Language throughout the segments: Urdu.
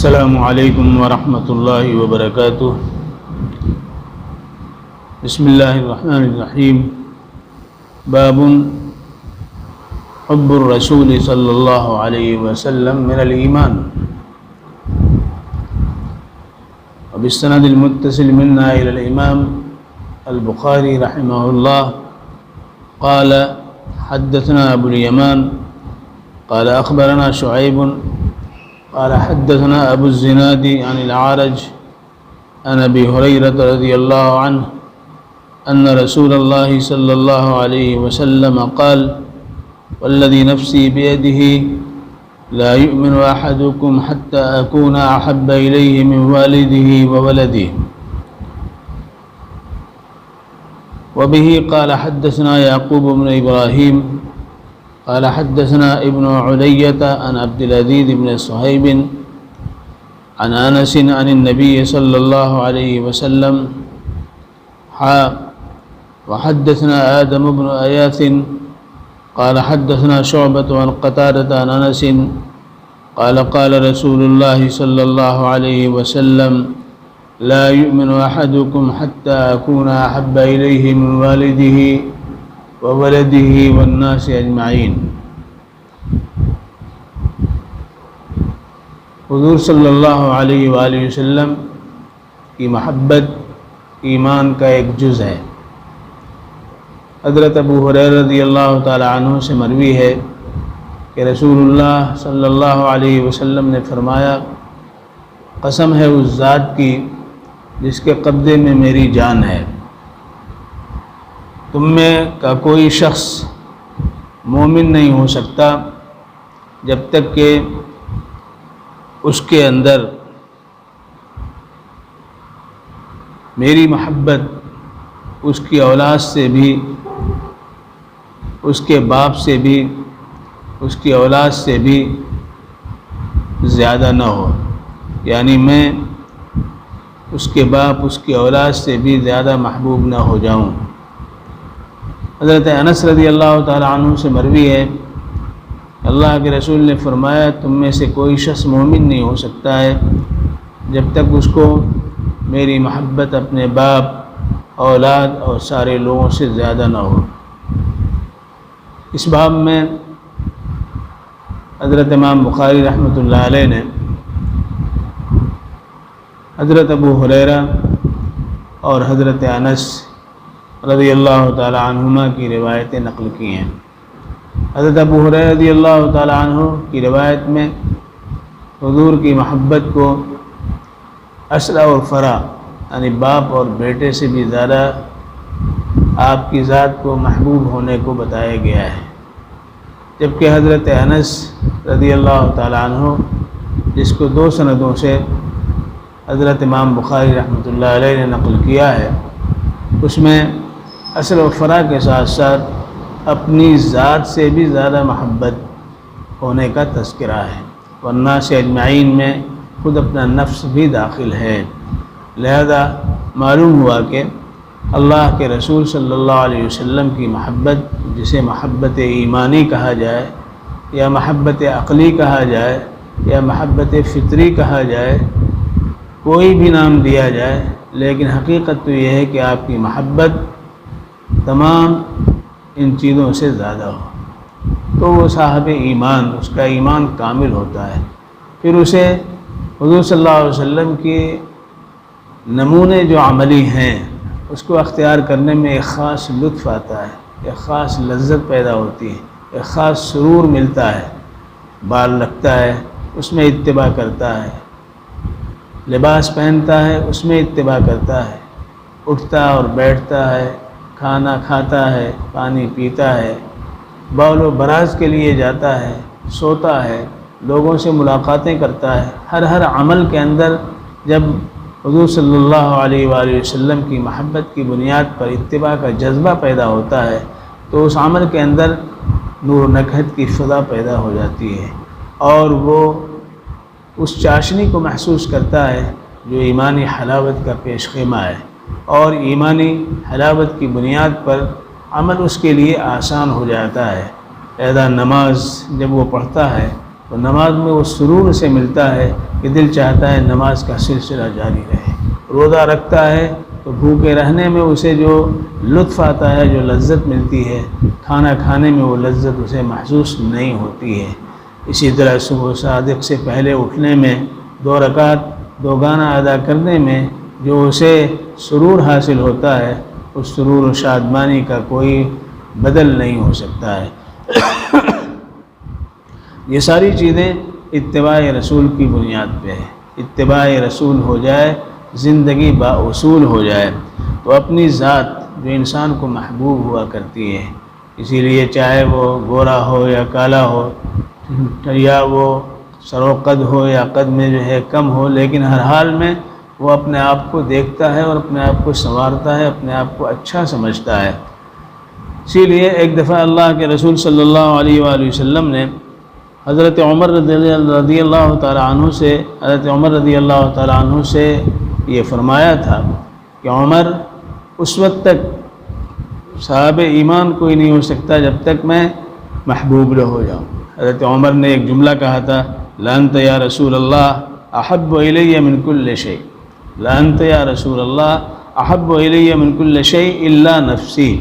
السلام علیکم ورحمۃ اللہ وبرکاتہ۔ بسم اللہ الرحمن الرحیم۔ باب حب الرسول صلی اللہ علیہ وسلم من الایمان۔ وبالسند المتصل منا الى الامام البخاری رحمہ اللہ قال حدثنا ابو الیمان قال اخبرنا شعیب قال حدثنا ابو الزناد عن العارج عن ابي هريرة رضي الله عنه ان رسول الله صلى الله عليه وسلم قال والذي نفسي بيده لا يؤمن احدكم حتى اكون احب اليه من والده وولده۔ وبه قال حدثنا يعقوب بن ابراهيم قال حدثنا ابن علیة عن عبد العزيز بن صہیب عن انس عن النبي صلی اللہ علیہ وسلم وحدثنا آدم بن ایاس قال حدثنا شعبة عن قتادة عن انس قال قال رسول الله صلی اللہ علیہ وسلم لا يؤمن احدكم حتى اكون احب الیہ من والده وولده والناس اجمعین۔ حضور صلی اللہ علیہ وآلہ وسلم کی محبت ایمان کا ایک جز ہے۔ حضرت ابو ہریرہ رضی اللہ تعالی عنہ سے مروی ہے کہ رسول اللہ صلی اللہ علیہ وسلم نے فرمایا، قسم ہے اس ذات کی جس کے قبضے میں میری جان ہے، تم میں کا کوئی شخص مومن نہیں ہو سکتا جب تک کہ اس کے اندر میری محبت اس کی اولاد سے بھی، اس کے باپ سے بھی، اس کی اولاد سے بھی زیادہ نہ ہو، یعنی میں اس کے باپ اس کی اولاد سے بھی زیادہ محبوب نہ ہو جاؤں۔ حضرت انس رضی اللہ تعالی عنہ سے مروی ہے، اللہ کے رسول نے فرمایا، تم میں سے کوئی شخص مومن نہیں ہو سکتا ہے جب تک اس کو میری محبت اپنے باپ، اولاد اور سارے لوگوں سے زیادہ نہ ہو۔ اس باب میں حضرت امام بخاری رحمۃ اللہ علیہ نے حضرت ابو ہریرہ اور حضرت انس رضی اللہ تعالی عنہما کی روایتیں نقل کی ہیں۔ حضرت ابو ہریرہ رضی اللہ تعالی عنہ کی روایت میں حضور کی محبت کو اسرا اور فرا یعنی باپ اور بیٹے سے بھی زیادہ آپ کی ذات کو محبوب ہونے کو بتایا گیا ہے، جبکہ حضرت انس رضی اللہ تعالی عنہ جس کو دو سندوں سے حضرت امام بخاری رحمۃ اللہ علیہ نے نقل کیا ہے، اس میں اصل و فرا کے ساتھ ساتھ اپنی ذات سے بھی زیادہ محبت ہونے کا تذکرہ ہے، والناس اجمعین میں خود اپنا نفس بھی داخل ہے۔ لہذا معلوم ہوا کہ اللہ کے رسول صلی اللہ علیہ وسلم کی محبت، جسے محبت ایمانی کہا جائے یا محبت عقلی کہا جائے یا محبت فطری کہا جائے، کوئی بھی نام دیا جائے، لیکن حقیقت تو یہ ہے کہ آپ کی محبت تمام ان چیزوں سے زیادہ ہو، تو وہ صاحب ایمان، اس کا ایمان کامل ہوتا ہے، پھر اسے حضور صلی اللہ علیہ وسلم کے نمونے جو عملی ہیں اس کو اختیار کرنے میں ایک خاص لطف آتا ہے، ایک خاص لذت پیدا ہوتی ہے، ایک خاص سرور ملتا ہے۔ بال رکھتا ہے اس میں اتباع کرتا ہے، لباس پہنتا ہے اس میں اتباع کرتا ہے، اٹھتا اور بیٹھتا ہے، کھانا کھاتا ہے، پانی پیتا ہے، بول و براز کے لیے جاتا ہے، سوتا ہے، لوگوں سے ملاقاتیں کرتا ہے، ہر عمل کے اندر جب حضور صلی اللہ علیہ وآلہ وسلم کی محبت کی بنیاد پر اتباع کا جذبہ پیدا ہوتا ہے تو اس عمل کے اندر نور و نکہت کی فضا پیدا ہو جاتی ہے، اور وہ اس چاشنی کو محسوس کرتا ہے جو ایمانی حلاوت کا پیش خیمہ ہے، اور ایمانی حلاوت کی بنیاد پر عمل اس کے لیے آسان ہو جاتا ہے۔ لہذا نماز جب وہ پڑھتا ہے تو نماز میں وہ سرور سے ملتا ہے کہ دل چاہتا ہے نماز کا سلسلہ جاری رہے۔ روزہ رکھتا ہے تو بھوکے رہنے میں اسے جو لطف آتا ہے، جو لذت ملتی ہے، کھانا کھانے میں وہ لذت اسے محسوس نہیں ہوتی ہے۔ اسی طرح صبح صادق سے پہلے اٹھنے میں 2 رکعت 2 گانا ادا کرنے میں جو اسے سرور حاصل ہوتا ہے، اس سرور و شادمانی کا کوئی بدل نہیں ہو سکتا ہے۔ یہ ساری چیزیں اتباع رسول کی بنیاد پہ ہے۔ اتباع رسول ہو جائے، زندگی با اصول ہو جائے تو اپنی ذات جو انسان کو محبوب ہوا کرتی ہے، اسی لیے چاہے وہ گورا ہو یا کالا ہو، یا وہ سروقد ہو یا قد میں جو ہے کم ہو، لیکن ہر حال میں وہ اپنے آپ کو دیکھتا ہے اور اپنے آپ کو سنوارتا ہے، اپنے آپ کو اچھا سمجھتا ہے۔ اسی لیے ایک دفعہ اللہ کے رسول صلی اللہ علیہ وآلہ وسلم نے حضرت عمر رضی اللہ تعالیٰ عنہ سے یہ فرمایا تھا کہ عمر، اس وقت تک صاحب ایمان کوئی نہیں ہو سکتا جب تک میں محبوب نہ ہو جاؤں۔ حضرت عمر نے ایک جملہ کہا تھا، لَأَنْتَ يَا رسول اللہ احب الیہ من کل شیء، لَأَنْتَ يَا رسول اللہ احب الیہ من کل شیء الا نفسی،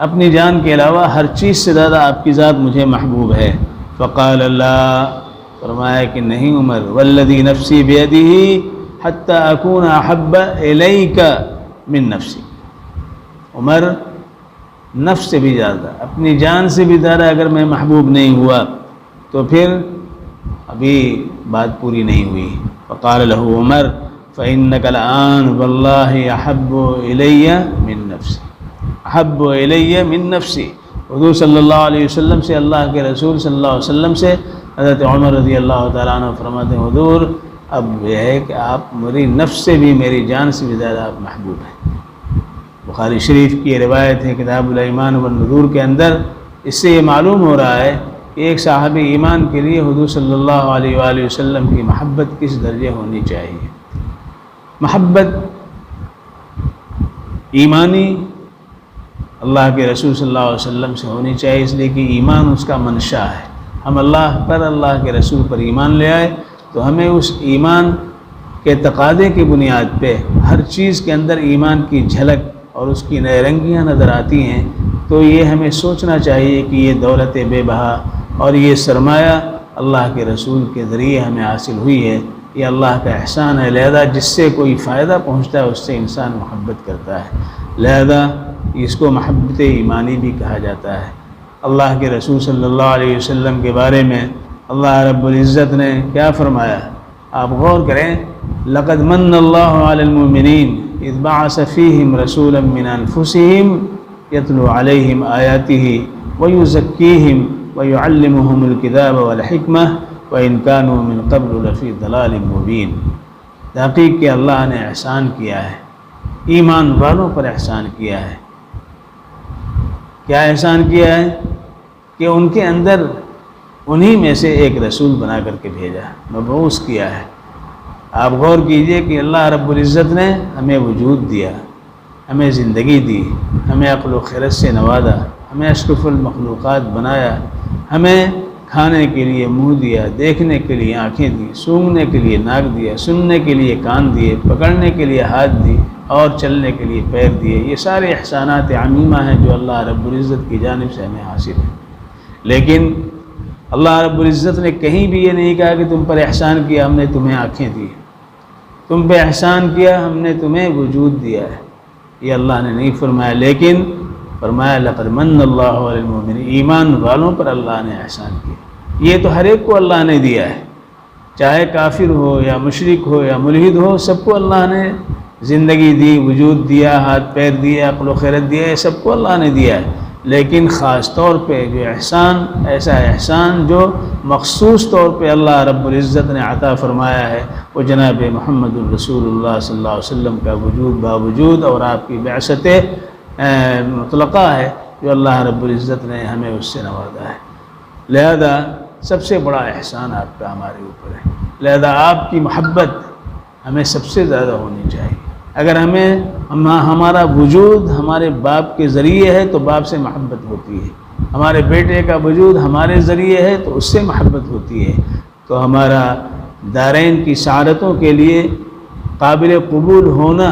اپنی جان کے علاوہ ہر چیز سے زیادہ آپ کی ذات مجھے محبوب ہے۔ فقال اللہ، فرمایا کہ نہیں عمر، والذی نفسی بیدہ حتی اکون احب الیک من نفسی، عمر نفس سے بھی زیادہ، اپنی جان سے بھی زیادہ اگر میں محبوب نہیں ہوا تو پھر ابھی بات پوری نہیں ہوئی۔ فقال له عمر فإنك الآن والله أحب إلي من نفسي، احب الی من نفسی۔ حضور صلی اللہ علیہ وسلم سے، اللہ کے رسول صلی اللہ علیہ وسلم سے حضرت عمر رضی اللہ تعالیٰ عنہ فرماتے ہیں، حضور اب یہ ہے کہ آپ میری نفس سے بھی، میری جان سے بھی زیادہ آپ محبوب ہیں۔ بخاری شریف کی روایت ہے کتاب الایمان والنذور کے اندر، اس سے یہ معلوم ہو رہا ہے کہ ایک صاحب ایمان کے لیے حضور صلی اللہ علیہ وآلہ وسلم کی محبت کس درجے ہونی چاہیے۔ محبت ایمانی اللہ کے رسول صلی اللہ علیہ وسلم سے ہونی چاہیے، اس لیے کہ ایمان اس کا منشا ہے۔ ہم اللہ پر، اللہ کے رسول پر ایمان لے آئے تو ہمیں اس ایمان کے تقاضے کی بنیاد پہ ہر چیز کے اندر ایمان کی جھلک اور اس کی نئے رنگیاں نظر آتی ہیں، تو یہ ہمیں سوچنا چاہیے کہ یہ دولت بے بہا اور یہ سرمایہ اللہ کے رسول کے ذریعے ہمیں حاصل ہوئی ہے، یہ اللہ کا احسان ہے، لہذا جس سے کوئی فائدہ پہنچتا ہے اس سے انسان محبت کرتا ہے، لہذا اس کو محبت ایمانی بھی کہا جاتا ہے۔ اللہ کے رسول صلی اللہ علیہ وسلم کے بارے میں اللہ رب العزت نے کیا فرمایا، آپ غور کریں، لقد من اللہ علی المؤمنین اذ بعث فیہم رسولا من انفسہم یتلو علیہم آیاتہ ویزکیہم ویعلمہم الکتاب والحکمہ وَإِن كَانُوا مِن قَبْلُ لَفِي ضَلَالٍ مُبِينٍ۔ تحقیق کہ اللہ نے احسان کیا ہے، ایمان والوں پر احسان کیا ہے۔ کیا احسان کیا ہے کہ ان کے اندر انہی میں سے ایک رسول بنا کر کے بھیجا، مبعوث کیا ہے۔ آپ غور کیجئے کہ اللہ رب العزت نے ہمیں وجود دیا، ہمیں زندگی دی، ہمیں عقل و خرد سے نوازا، ہمیں اشرف المخلوقات بنایا، ہمیں کھانے کے لیے منہ دیا، دیکھنے کے لیے آنکھیں دی، سونگھنے کے لیے ناک دیا، سننے کے لیے کان دیے، پکڑنے کے لیے ہاتھ دی اور چلنے کے لیے پیر دیے۔ یہ سارے احسانات عمیمہ ہیں جو اللہ رب العزت کی جانب سے ہمیں حاصل ہیں، لیکن اللہ رب العزت نے کہیں بھی یہ نہیں کہا کہ تم پر احسان کیا ہم نے تمہیں آنکھیں دی، تم پہ احسان کیا ہم نے تمہیں وجود دیا ہے، یہ اللہ نے نہیں فرمایا، لیکن فرمایا لقد من اللہ علی المؤمنین، ایمان والوں پر اللہ نے احسان کیا۔ یہ تو ہر ایک کو اللہ نے دیا ہے، چاہے کافر ہو یا مشرک ہو یا ملحد ہو، سب کو اللہ نے زندگی دی، وجود دیا، ہاتھ پیر دیا، عقل و خیرت دیا، یہ سب کو اللہ نے دیا ہے، لیکن خاص طور پہ جو احسان، ایسا احسان جو مخصوص طور پہ اللہ رب العزت نے عطا فرمایا ہے، وہ جناب محمد الرسول اللہ صلی اللہ علیہ وسلم کا وجود باوجود اور آپ کی بعثت مطلقہ ہے، جو اللہ رب العزت نے ہمیں اس سے نوازا ہے۔ لہذا سب سے بڑا احسان آپ کا ہمارے اوپر ہے، لہذا آپ کی محبت ہمیں سب سے زیادہ ہونی چاہیے۔ اگر ہمارا وجود ہمارے باپ کے ذریعے ہے تو باپ سے محبت ہوتی ہے، ہمارے بیٹے کا وجود ہمارے ذریعے ہے تو اس سے محبت ہوتی ہے، تو ہمارا دارین کی سعادتوں کے لیے قابل قبول ہونا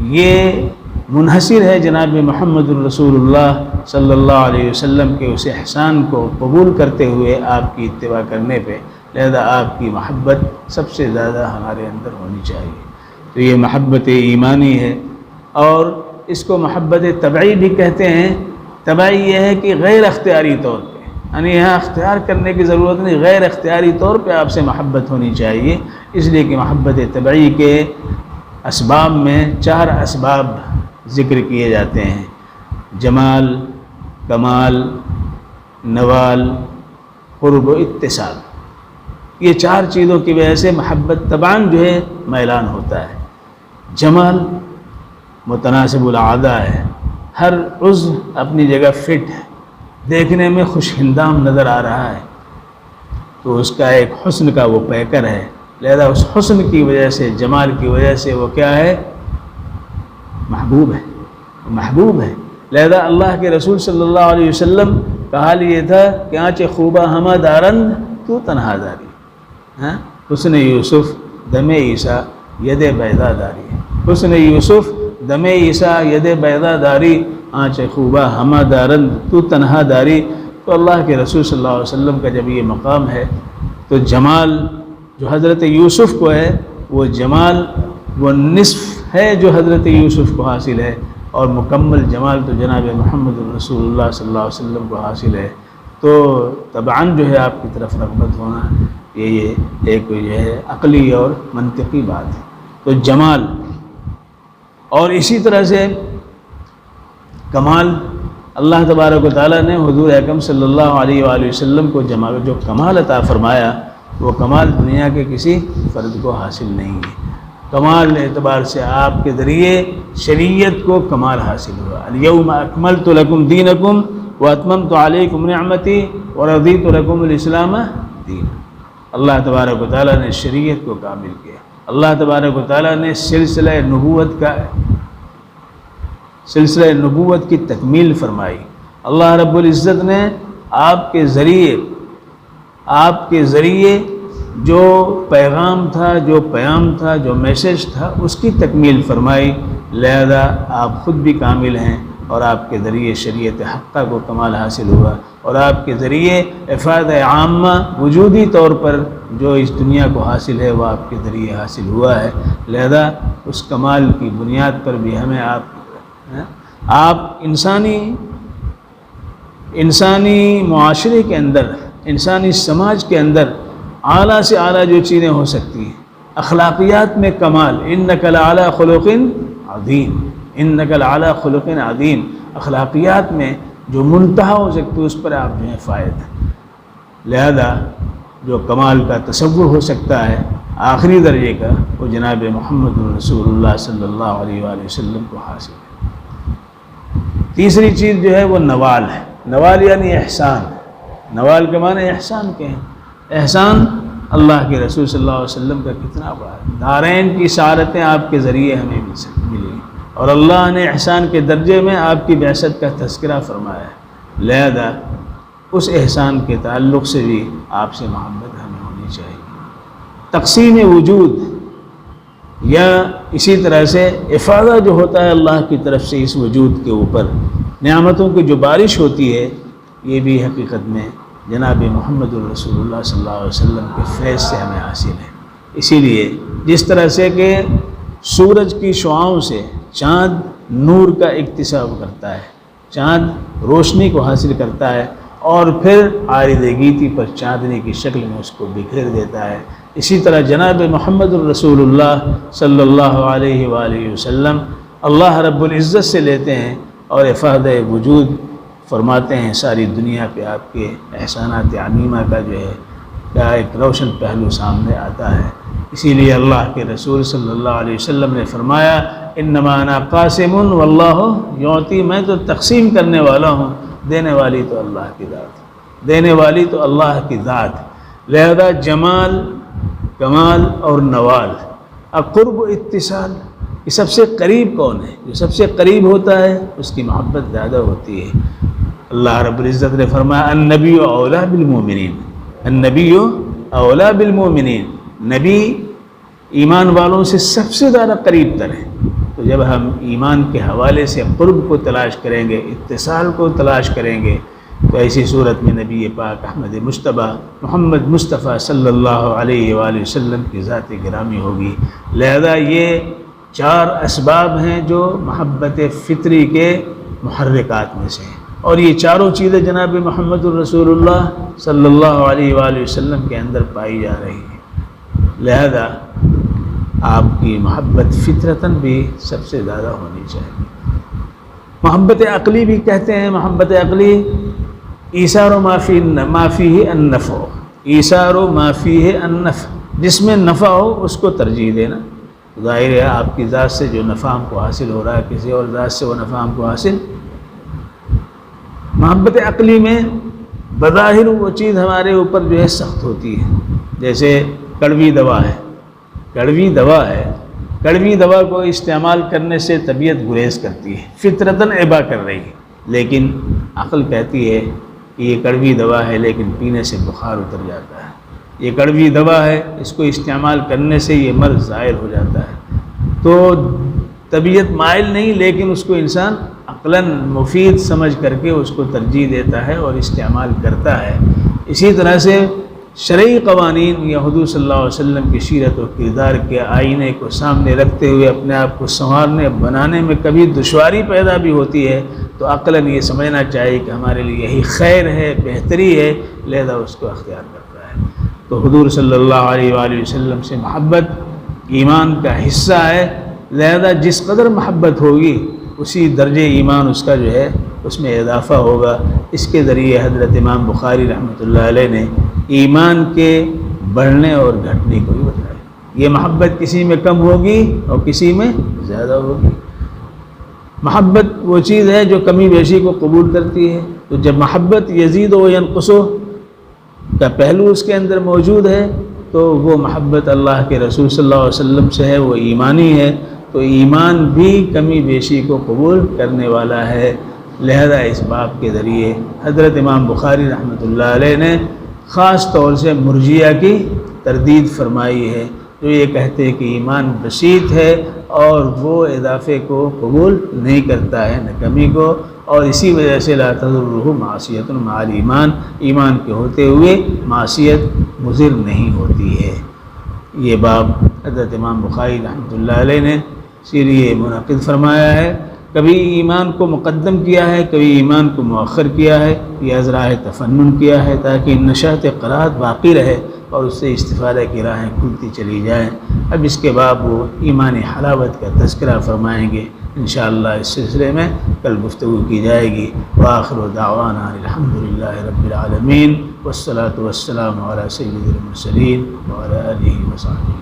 یہ منحصر ہے جناب محمد الرسول اللہ صلی اللہ علیہ وسلم کے اس احسان کو قبول کرتے ہوئے آپ کی اتباع کرنے پہ، لہذا آپ کی محبت سب سے زیادہ ہمارے اندر ہونی چاہیے۔ تو یہ محبت ایمانی ہے، اور اس کو محبت طبعی بھی کہتے ہیں۔ طبعی یہ ہے کہ غیر اختیاری طور پہ، یعنی یہاں اختیار کرنے کی ضرورت نہیں، غیر اختیاری طور پہ آپ سے محبت ہونی چاہیے، اس لیے کہ محبت طبعی کے اسباب میں 4 اسباب ذکر کیے جاتے ہیں: جمال، کمال، نوال، قرب و اتصال۔ یہ 4 چیزوں کی وجہ سے محبت طبعاً جو ہے میلان ہوتا ہے۔ جمال متناسب الاعضاء ہے، ہر عضو اپنی جگہ فٹ ہے، دیکھنے میں خوش ہندام نظر آ رہا ہے، تو اس کا ایک حسن کا وہ پیکر ہے، لہذا اس حسن کی وجہ سے، جمال کی وجہ سے وہ کیا ہے؟ محبوب ہے، محبوب ہے۔ لہذا اللہ کے رسول صلی اللہ علیہ وسلم کا حال یہ تھا کہ آنچ خوبہ ہمہ دارند تو تنہا داری، حسن یوسف دم عیسیٰ ید بیضا داری، حسن یوسف دم عیسیٰ ید بیضا داری، آنچ خوبہ ہمہ دارند تو تنہا داری۔ تو اللہ کے رسول صلی اللہ علیہ وسلم کا جب یہ مقام ہے تو جمال جو حضرت یوسف کو ہے، وہ جمال وہ نصف ہے جو حضرت یوسف کو حاصل ہے، اور مکمل جمال تو جناب محمد رسول اللہ صلی اللہ علیہ وسلم کو حاصل ہے۔ تو طبعاً جو ہے آپ کی طرف رغبت ہونا یہ ایک جو ہے عقلی اور منطقی بات ہے۔ تو جمال، اور اسی طرح سے کمال، اللہ تبارک و تعالیٰ نے حضور اکرم صلی اللہ علیہ وآلہ وسلم کو جو کمال عطا فرمایا، وہ کمال دنیا کے کسی فرد کو حاصل نہیں ہے۔ کمال اعتبار سے آپ کے ذریعے شریعت کو کمال حاصل ہوا۔ الیوم اکملت لکم دینکم واتممت علیکم نعمتی ورضیت لکم الاسلام دینا۔ اللہ تبارک و تعالیٰ نے شریعت کو کامل کیا، اللہ تبارک و تعالیٰ نے سلسلہ نبوت کی تکمیل فرمائی۔ اللہ رب العزت نے آپ کے ذریعے جو پیغام تھا، جو پیام تھا، جو میسج تھا، اس کی تکمیل فرمائی، لہذا آپ خود بھی کامل ہیں، اور آپ کے ذریعے شریعت حقہ کو کمال حاصل ہوا، اور آپ کے ذریعے افادہ عامہ وجودی طور پر جو اس دنیا کو حاصل ہے وہ آپ کے ذریعے حاصل ہوا ہے۔ لہذا اس کمال کی بنیاد پر بھی ہمیں آپ انسانی معاشرے کے اندر، انسانی سماج کے اندر اعلیٰ سے اعلیٰ جو چیزیں ہو سکتی ہیں، اخلاقیات میں کمال، انک لعلی خلق عظیم، انک لعلی خلق عظیم، اخلاقیات میں جو منتہا ہو سکتی ہے اس پر آپ جو ہیں فائد ہیں۔ لہذا جو کمال کا تصور ہو سکتا ہے آخری درجے کا، وہ جناب محمد رسول اللہ صلی اللہ علیہ وآلہ وسلم کو حاصل ہے۔ تیسری چیز جو ہے وہ نوال ہے۔ نوال یعنی احسان، نوال کے معنی احسان کے ہیں۔ احسان اللہ کے رسول صلی اللہ علیہ وسلم کا کتنا بڑا ہے، دارین کی سعادتیں آپ کے ذریعے ہمیں ملی، اور اللہ نے احسان کے درجے میں آپ کی بعثت کا تذکرہ فرمایا ہے، لہذا اس احسان کے تعلق سے بھی آپ سے محبت ہمیں ہونی چاہیے۔ تقسیم وجود یا اسی طرح سے افاضہ جو ہوتا ہے اللہ کی طرف سے اس وجود کے اوپر، نعمتوں کی جو بارش ہوتی ہے، یہ بھی حقیقت میں جناب محمد الرسول اللہ صلی اللہ علیہ وسلم کے فیض سے ہمیں حاصل ہے۔ اسی لیے جس طرح سے کہ سورج کی شعاؤں سے چاند نور کا اکتساب کرتا ہے، چاند روشنی کو حاصل کرتا ہے اور پھر عارض گیتی پر چاندنی کی شکل میں اس کو بکھیر دیتا ہے، اسی طرح جناب محمد الرسول اللہ صلی اللہ علیہ وآلہ وسلم اللہ رب العزت سے لیتے ہیں اور افادہ وجود فرماتے ہیں، ساری دنیا پہ آپ کے احسانات عمیمہ کا جو ہے کیا ایک روشن پہلو سامنے آتا ہے۔ اسی لیے اللہ کے رسول صلی اللہ علیہ وسلم نے فرمایا، انما انا قاسم واللہ یعطی، میں تو تقسیم کرنے والا ہوں، دینے والی تو اللہ کی ذات، دینے والی تو اللہ کی ذات۔ لہذا جمال، کمال اور نوال، قرب و اتصال، کہ سب سے قریب کون ہے؟ جو سب سے قریب ہوتا ہے اس کی محبت زیادہ ہوتی ہے۔ اللہ رب العزت نے فرمایا النبی اولا بالمؤمنین، النبی اولا بالمؤمنین، نبی ایمان والوں سے سب سے زیادہ قریب تر ہے۔ تو جب ہم ایمان کے حوالے سے قرب کو تلاش کریں گے، اتصال کو تلاش کریں گے، تو ایسی صورت میں نبی پاک احمد مجتبیٰ محمد مصطفیٰ صلی اللہ علیہ وآلہ وسلم کی ذات گرامی ہوگی۔ لہذا یہ 4 اسباب ہیں جو محبت فطری کے محرکات میں سے ہیں، اور یہ چاروں چیزیں جناب محمد الرسول اللہ صلی اللہ علیہ وآلہ وسلم کے اندر پائی جا رہی ہیں۔ لہذا آپ کی محبت فطرتاً بھی سب سے زیادہ ہونی چاہیے۔ محبت عقلی بھی کہتے ہیں، محبت عقلی ایثار ما فیہ النفع، ایثار ما فیہ النفع، جس میں نفع ہو اس کو ترجیح دینا۔ ظاہر ہے آپ کی ذات سے جو نفع ہم کو حاصل ہو رہا ہے، کسی اور ذات سے وہ نفع ہم کو حاصل۔ محبت عقلی میں بظاہر وہ چیز ہمارے اوپر جو ہے سخت ہوتی ہے، جیسے کڑوی دوا ہے، کڑوی دوا ہے، کڑوی دوا کو استعمال کرنے سے طبیعت گریز کرتی ہے، فطرتاً ابا کر رہی ہے، لیکن عقل کہتی ہے کہ یہ کڑوی دوا ہے لیکن پینے سے بخار اتر جاتا ہے، یہ کڑوی دوا ہے، اس کو استعمال کرنے سے یہ مرض ظاہر ہو جاتا ہے۔ تو طبیعت مائل نہیں، لیکن اس کو انسان عقلاً مفید سمجھ کر کے اس کو ترجیح دیتا ہے اور استعمال کرتا ہے۔ اسی طرح سے شرعی قوانین یا حضور صلی اللہ علیہ وسلم کی سیرت و کردار کے آئینے کو سامنے رکھتے ہوئے اپنے آپ کو سنوارنے بنانے میں کبھی دشواری پیدا بھی ہوتی ہے، تو عقلاً یہ سمجھنا چاہیے کہ ہمارے لیے یہی خیر ہے، بہتری ہے، لہذا اس کو اختیار کرتا ہے۔ تو حضور صلی اللہ علیہ وآلہ وسلم سے محبت ایمان کا حصہ ہے، لہذا جس قدر محبت ہوگی اسی درجے ایمان اس کا جو ہے اس میں اضافہ ہوگا۔ اس کے ذریعے حضرت امام بخاری رحمۃ اللہ علیہ نے ایمان کے بڑھنے اور گھٹنے کو بھی بتایا۔ یہ محبت کسی میں کم ہوگی اور کسی میں زیادہ ہوگی۔ محبت وہ چیز ہے جو کمی بیشی کو قبول کرتی ہے، تو جب محبت یزید و ینقص کا پہلو اس کے اندر موجود ہے تو وہ محبت اللہ کے رسول صلی اللہ علیہ وسلم سے ہے، وہ ایمانی ہے، تو ایمان بھی کمی بیشی کو قبول کرنے والا ہے۔ لہذا اس باب کے ذریعے حضرت امام بخاری رحمۃ اللہ علیہ نے خاص طور سے مرجیہ کی تردید فرمائی ہے، جو یہ کہتے ہیں کہ ایمان بسیط ہے اور وہ اضافے کو قبول نہیں کرتا ہے نہ کمی کو، اور اسی وجہ سے لا تضرہ معصیۃ مع الایمان، ایمان کے ہوتے ہوئے معصیت مضر نہیں ہوتی ہے۔ یہ باب حضرت امام بخاری رحمۃ اللہ علیہ نے اسی لیے منعقد فرمایا ہے۔ کبھی ایمان کو مقدم کیا ہے، کبھی ایمان کو مؤخر کیا ہے، یا ذرائع تفنن کیا ہے تاکہ نشاط قرات باقی رہے اور اس سے استفادہ کی راہیں کھلتی چلی جائیں۔ اب اس کے بعد وہ ایمان حلاوت کا تذکرہ فرمائیں گے، انشاءاللہ اس سلسلے میں کل گفتگو کی جائے گی۔ وآخر دعوانا الحمدللہ رب العالمین، والصلاة والسلام علی سید المرسلین وعلی آلہ وصحبہ۔